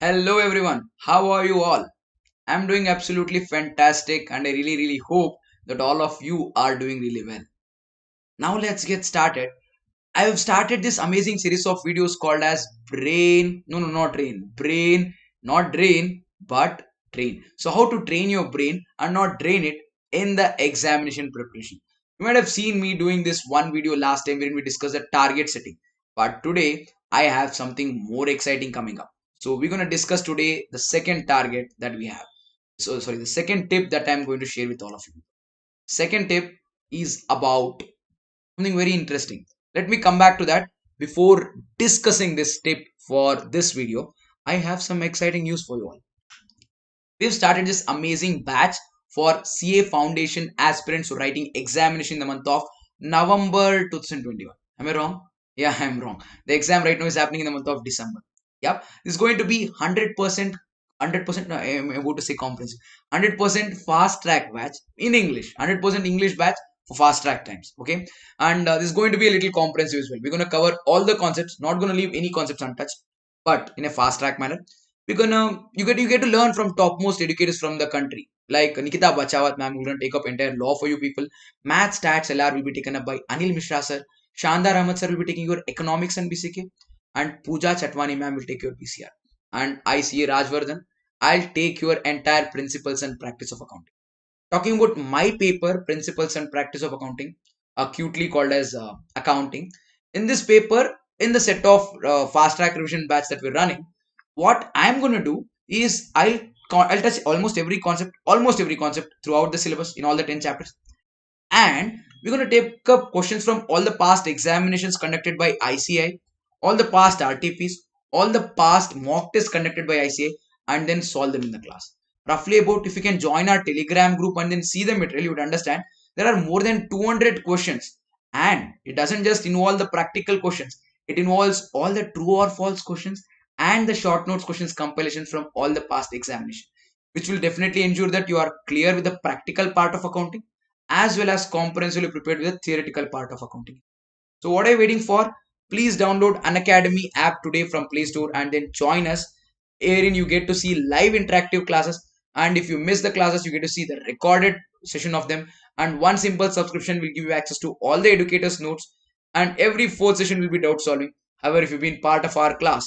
Hello everyone, how are you all? I'm doing absolutely fantastic and I really hope that all of you are doing really well. Now let's get started. I have started this amazing series of videos called as Brain, not Drain, but Train. So how to train your brain and not drain it in the examination preparation. You might have seen me doing this one video last time when we discussed the target setting. But today I have something more exciting coming up. So we're going to discuss today the second target that we have. So sorry, the second tip that I'm going to share with all of you. Second tip is about something very interesting. Let me come back to that. Before discussing this tip for this video, I have some exciting news for you all. We've started this amazing batch for CA Foundation aspirants writing examination in the month of November 2021. Am I wrong? Yeah, I'm wrong. The exam right now is happening in the month of December. Yep. This is going to be 100%, no, I'm about to say comprehensive. 100% fast track batch in English. 100% English batch for fast track times. Okay. And this is going to be a little comprehensive as well. We're going to cover all the concepts, not going to leave any concepts untouched, but in a fast track manner. We're gonna you get to learn from topmost educators from the country like Nikita Bachawat ma'am, who's gonna take up entire law for you people. Math stats LR will be taken up by Anil Mishra sir. Shandar Ahmad sir will be taking your economics and BCK, and Pooja Chatwani ma'am will take your PCR, and I see Rajavardhan, I'll take your entire principles and practice of accounting. Talking about my paper, principles and practice of accounting, acutely called as accounting. In this paper, in the set of fast track revision batch that we're running, what I'm going to do is I'll touch almost every concept throughout the syllabus in all the 10 chapters, and we're going to take up questions from all the past examinations conducted by ICI, all the past RTPs, all the past mock tests conducted by ICI, and then solve them in the class. Roughly about, if you can join our Telegram group and then see the material, you would understand there are more than 200 questions, and it doesn't just involve the practical questions, it involves all the true or false questions and the short notes questions compilations from all the past examinations, which will definitely ensure that you are clear with the practical part of accounting as well as comprehensively prepared with the theoretical part of accounting. So what are you waiting for? Please download Unacademy app today from Play Store and then join us. Herein you get to see live interactive classes, and if you miss the classes, you get to see the recorded session of them. And one simple subscription will give you access to all the educators' notes, and every fourth session will be doubt solving. However, if you've been part of our class,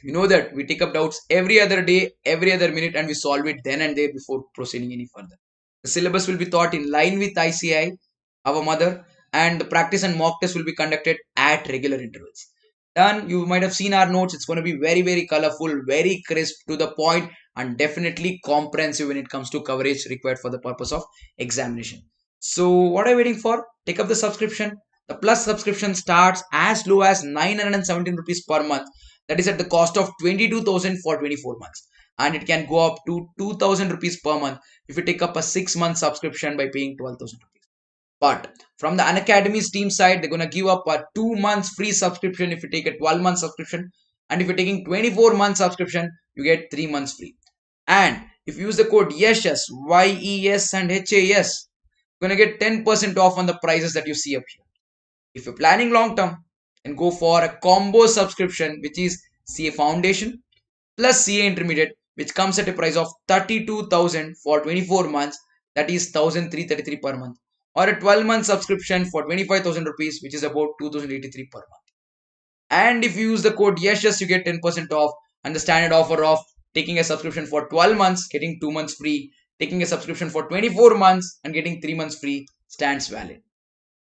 you know that we take up doubts every other day, every other minute, and we solve it then and there before proceeding any further. The syllabus will be taught in line with ICI, our mother, and the practice and mock test will be conducted at regular intervals. Done. You might have seen our notes. It's going to be very colorful, very crisp, to the point, and definitely comprehensive when it comes to coverage required for the purpose of examination. So, what are you waiting for? Take up the subscription. The plus subscription starts as low as 917 rupees per month. That is at the cost of 22,000 for 24 months. And it can go up to 2,000 rupees per month if you take up a 6-month subscription by paying 12,000 rupees. But from the Unacademy's team side, they're gonna give up a 2 months free subscription if you take a 12-month subscription. And if you're taking 24-month subscription, you get 3 months free. And if you use the code YES, YES and HAS, you're gonna get 10% off on the prices that you see up here. If you're planning long term, then go for a combo subscription, which is CA Foundation plus CA Intermediate, which comes at a price of 32,000 for 24 months, that is 1,333 per month, or a 12-month subscription for 25,000 rupees, which is about 2,083 per month. And if you use the code YES, you get 10% off, and the standard offer of taking a subscription for 12 months, getting 2 months free, taking a subscription for 24 months and getting 3 months free stands valid.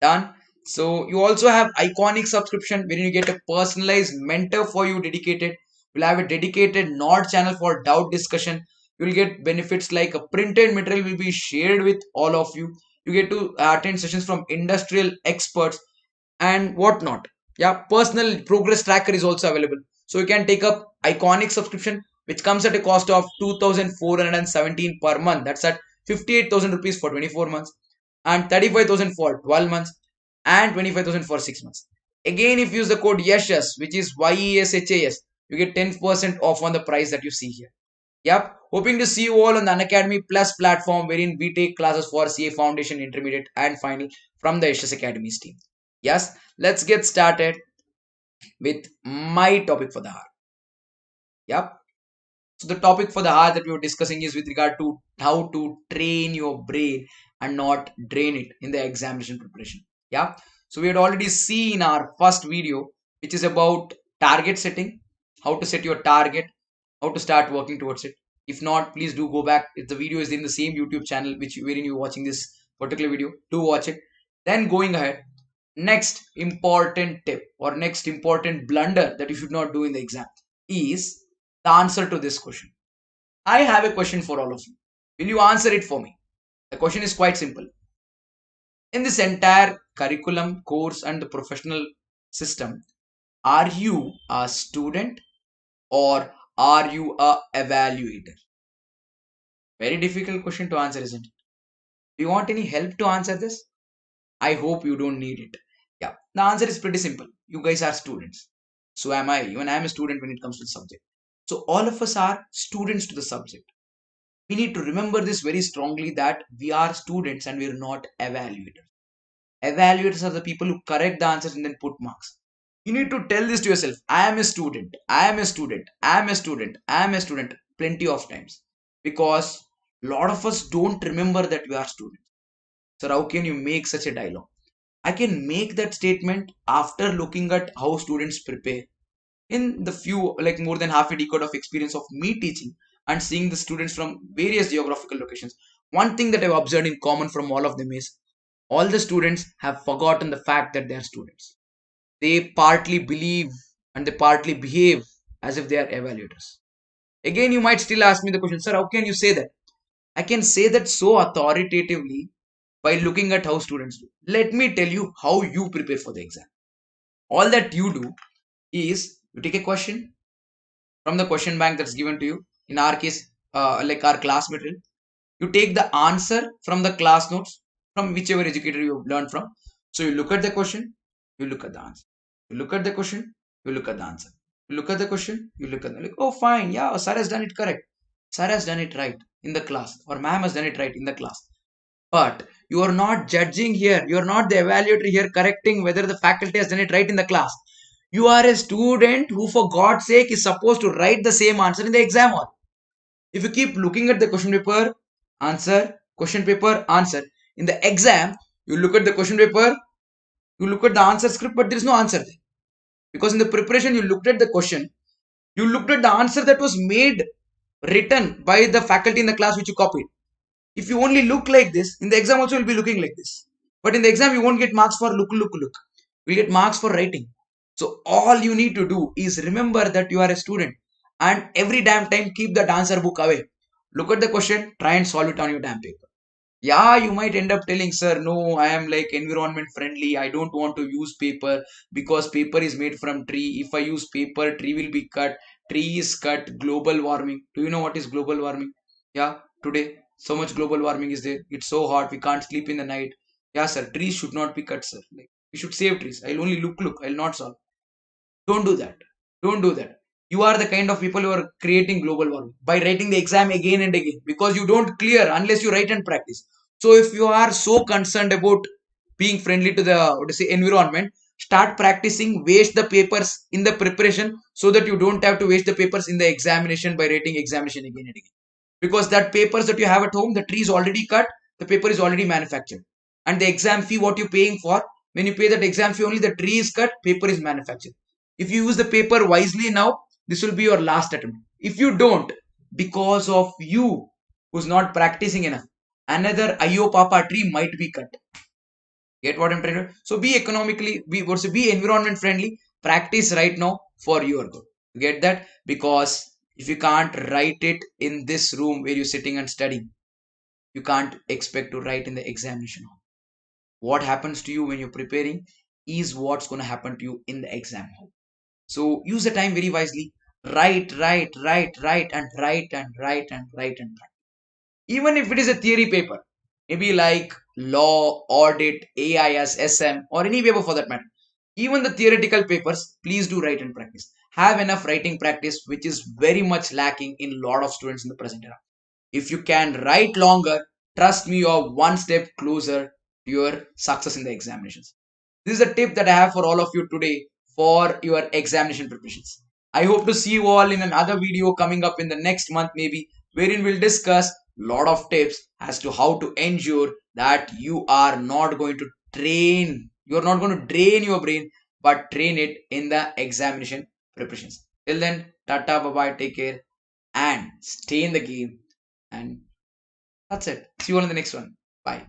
Done. So you also have iconic subscription wherein you get a personalized mentor for you dedicated. You'll have a dedicated node channel for doubt discussion. You'll get benefits like a printed material will be shared with all of you. You get to attend sessions from industrial experts and whatnot. Yeah, personal progress tracker is also available. So you can take up iconic subscription, which comes at a cost of 2,417 per month. That's at 58,000 rupees for 24 months, and 35,000 for 12 months, and 25,000 for 6 months. Again, if you use the code YESHAS, which is YESHAS, you get 10% off on the price that you see here. Yep. Hoping to see you all on the Unacademy Plus platform, wherein we take classes for CA Foundation, Intermediate, and Final from the YESHAS Academy's team. Yes, let's get started with my topic for the hour. Yep. So the topic for the hour that we were discussing is with regard to how to train your brain and not drain it in the examination preparation. Yeah. So we had already seen our first video, which is about target setting, how to set your target, how to start working towards it. If not, please do go back. If the video is in the same YouTube channel which wherein you're watching this particular video, do watch it. Then going ahead, next important tip or next important blunder that you should not do in the exam is the answer to this question. I have a question for all of you. Will you answer it for me? The question is quite simple. In this entire curriculum, course, and the professional system, are you a student or are you a evaluator? Very difficult question to answer, isn't it? Do you want any help to answer this? I hope you don't need it. Yeah, the answer is pretty simple. You guys are students. So am I. Even I am a student when it comes to the subject. So all of us are students to the subject. We need to remember this very strongly that we are students and we are not evaluators. Evaluators are the people who correct the answers and then put marks. You need to tell this to yourself. I am a student. I am a student. I am a student. I am a student. Plenty of times. Because a lot of us don't remember that we are students. So how can you make such a dialogue? I can make that statement after looking at how students prepare. In the few, like more than half a decade of experience of me teaching and seeing the students from various geographical locations, one thing that I've observed in common from all of them is all the students have forgotten the fact that they are students. They partly believe and they partly behave as if they are evaluators. Again, you might still ask me the question, sir, how can you say that? I can say that so authoritatively by looking at how students do. Let me tell you how you prepare for the exam. All that you do is you take a question from the question bank that's given to you. In our case, like our class material, you take the answer from the class notes from whichever educator you have learned from. So you look at the question, you look at the answer. You look at the question, you look at the answer. You look at the question, you look at the like, oh fine, yeah, sir has done it correct. Sir has done it right in the class, or ma'am has done it right in the class. But you are not judging here. You are not the evaluator here correcting whether the faculty has done it right in the class. You are a student who, for God's sake, is supposed to write the same answer in the exam hall. If you keep looking at the question paper, answer, question paper, answer. In the exam, you look at the question paper, you look at the answer script, but there is no answer there. Because in the preparation, you looked at the question, you looked at the answer that was made, written by the faculty in the class which you copied. If you only look like this, in the exam also you'll be looking like this. But in the exam, you won't get marks for look, look, look. You'll get marks for writing. So all you need to do is remember that you are a student and every damn time keep that answer book away. Look at the question, try and solve it on your damn paper. Yeah, you might end up telling, sir, no, I am like environment friendly. I don't want to use paper because paper is made from tree. If I use paper, tree will be cut. Tree is cut. Global warming. Do you know what is global warming? Yeah, today so much global warming is there. It's so hot. We can't sleep in the night. Yeah, sir, trees should not be cut, sir. Like we should save trees. I'll only look. I'll not solve. Don't do that. Don't do that. You are the kind of people who are creating global warming by writing the exam again and again because you don't clear unless you write and practice. So if you are so concerned about being friendly to the what to say environment, start practicing, waste the papers in the preparation so that you don't have to waste the papers in the examination by writing examination again and again. Because that papers that you have at home, the tree is already cut, the paper is already manufactured. And the exam fee, what you're paying for, when you pay that exam fee only, the tree is cut, paper is manufactured. If you use the paper wisely now, this will be your last attempt. If you don't, because of you who's not practicing enough, another Ayo Papa tree might be cut. Get what I'm trying to? So be economically, be environment friendly. Practice right now for your good. Get that? Because if you can't write it in this room where you're sitting and studying, you can't expect to write in the examination hall. What happens to you when you're preparing is what's going to happen to you in the exam hall. So use the time very wisely. Write, and write and write and write and write. Even if it is a theory paper, maybe like law, audit, AIS, SM, or any paper for that matter. Even the theoretical papers, please do write and practice. Have enough writing practice, which is very much lacking in a lot of students in the present era. If you can write longer, trust me, you're one step closer to your success in the examinations. This is a tip that I have for all of you today for your examination preparations. I hope to see you all in another video coming up in the next month, maybe, wherein we'll discuss lot of tips as to how to ensure that you're not going to drain your brain, but train it in the examination preparations. Till then, tata, bye bye, take care, and stay in the game. And that's it. See you all in the next one. Bye.